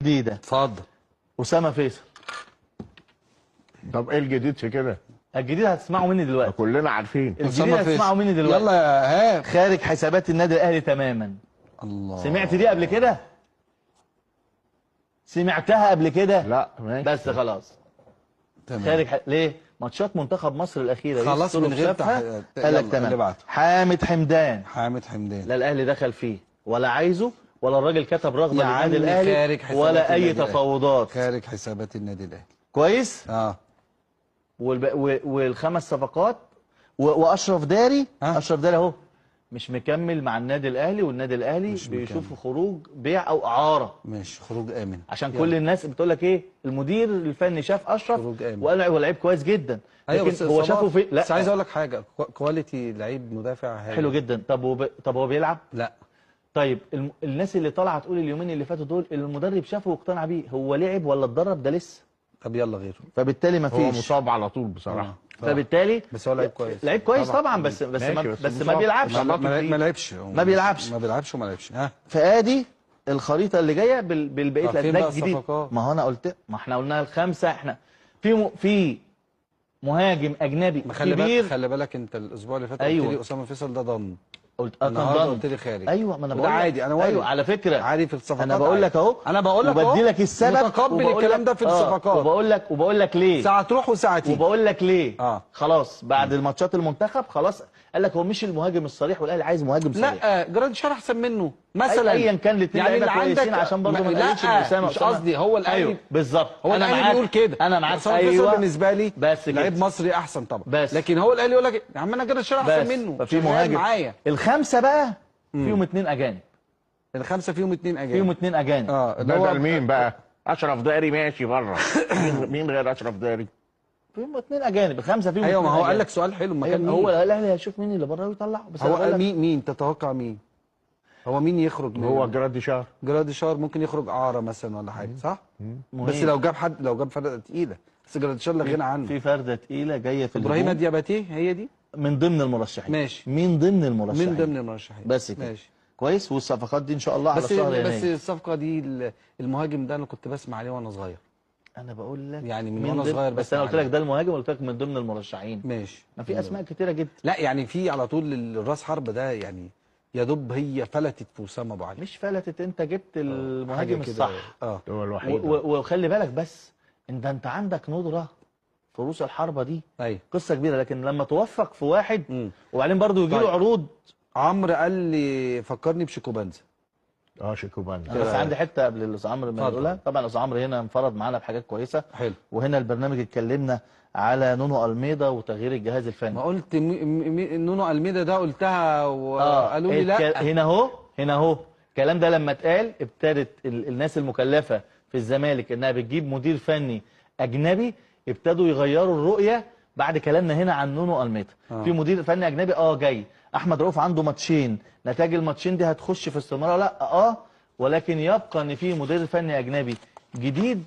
جديده. اتفضل. اسامه فيصل. طب ايه الجديد في كده؟ الجديد هتسمعوا مني دلوقتي. كلنا عارفين. الجديد هتسمعوا مني دلوقتي. يلا يا هاب. خارج حسابات النادي الاهلي تماما. الله. سمعت دي قبل كده؟ سمعتها قبل كده؟ لا ماشي. بس خلاص. تمام. ليه؟ ماتشات منتخب مصر الاخيره خلاص من غير قال لك تمام. حامد حمدان. حامد حمدان. لا الاهلي دخل فيه ولا عايزه ولا الراجل كتب رغبه للنادي الاهلي ولا اي تفاوضات. خارج حسابات النادي الاهلي. كويس؟ والخمس صفقات واشرف داري. اشرف داري اهو مش مكمل مع النادي الاهلي، والنادي الاهلي بيشوفوا خروج بيع او اعاره. مش خروج امن عشان كل الناس بتقول لك ايه، المدير الفني شاف اشرف وقال هو لعيب كويس جدا. ايوه لكن هو شافه في بس عايز اقول لك حاجه، كواليتي لعيب مدافع حلو جدا. طب هو بيلعب؟ لا. طيب الناس اللي طالعه تقول اليومين اللي فاتوا دول المدرب شافه واقتنع بيه، هو لعب ولا اتدرب؟ ده لسه. طب يلا غيره. فبالتالي ما فيش. هو مصاب على طول بصراحه. فبالتالي بس هو لعيب كويس. لعيب كويس طبعا بس ما بيلعبش. ما لعبش وما لعبش. فادي الخريطه اللي جايه بالبقيه الاسماء الجديد. ما هو انا قلت، ما احنا قلناها الخمسه. احنا في مهاجم اجنبي كبير. خلي بالك انت الاسبوع اللي فات أيوة. قلت لي اسامه فيصل ده ضم. النهارده قلت لي خارج. ايوه ما انا بقول ده عادي. انا ايوه على فكره عادي في الصفقات. انا بقول لك اهو. وبدي لك السبب. متقبل الكلام ده في الصفقات. وبقول لك ليه. ساعه تروح وساعه تيجي. وبقول لك ليه. خلاص بعد الماتشات المنتخب خلاص قال لك هو مش المهاجم الصريح، والاهلي عايز مهاجم صريح. لا جراديشار احسن منه مثلا. ايا كان الاثنين يعني لعيبه كويسين عشان برضه ما نقللش من اسامه. مش قصدي هو الاهلي. أيوه بالظبط. هو الاهلي بيقول كده. انا معاك. ايوه بالنسبه لي بس لعيب مصري احسن طبعا. بس لكن هو الاهلي يقول لك يا عم انا جراديشار احسن منه. ففي مهاجم معايا. الخمسه بقى فيهم 2 اجانب. الخمسه فيهم 2 اجانب. فيهم 2 اجانب. ده مين بقى؟ اشرف داري ماشي بره. مين غير اشرف داري؟ فيهم 2 اجانب. الخمسه فيهم. ايوه ما هو قال لك سؤال حلو. ما كان هو الاهلي هيشوف مين اللي بره ويطلعه. بس هو قال مين تتوقع مين؟ هو مين يخرج منه؟ هو جراديشار. جراديشار ممكن يخرج اعاره مثلا ولا حاجه صح؟ بس لو جاب فرده تقيله. بس جراديشار لا غنى عنه. في فرده تقيله جايه في ابراهيم دياباتيه هي دي من ضمن المرشحين. ماشي. من ضمن المرشحين. من ضمن المرشحين. بس كده. ماشي. كويس. والصفقات دي ان شاء الله على شهر يناير. بس الصفقه دي المهاجم ده انا كنت بسمع عليه وانا صغير. انا بقول لك يعني من وانا صغير. بس انا قلت لك ده المهاجم، قلت لك من ضمن المرشحين. ماشي. ما في اسماء كتيره جدا. لا يعني في على طول الراس حرب ده يعني يا دوب هي فلتت في اسامه ابو علي. مش فلتت، انت جبت المهاجم الصح. هو الوحيد. وخلي بالك بس انت عندك ندره في رؤوس الحربه دي. ايوه قصه كبيره. لكن لما توفق في واحد وبعدين برضه يجي له عروض. عمرو قال لي فكرني بشيكوبانزا. شيكوبانزا. بس عندي حته قبل الاستاذ عمرو ما يقولها. طبعا الاستاذ عمرو هنا انفرد معانا بحاجات كويسه. حلو. وهنا البرنامج اتكلمنا على نونو الميدا وتغيير الجهاز الفني. ما قلت نونو الميدا ده قلتها وقالوا لي لا. هنا اهو الكلام ده لما اتقال ابتدت الناس المكلفه في الزمالك انها بتجيب مدير فني اجنبي، ابتدوا يغيروا الرؤيه بعد كلامنا هنا عن نونو الميدا. في مدير فني اجنبي جاي. احمد رؤوف عنده ماتشين، نتائج الماتشين دي هتخش في استمرار لا ولكن يبقى ان في مدير فني اجنبي جديد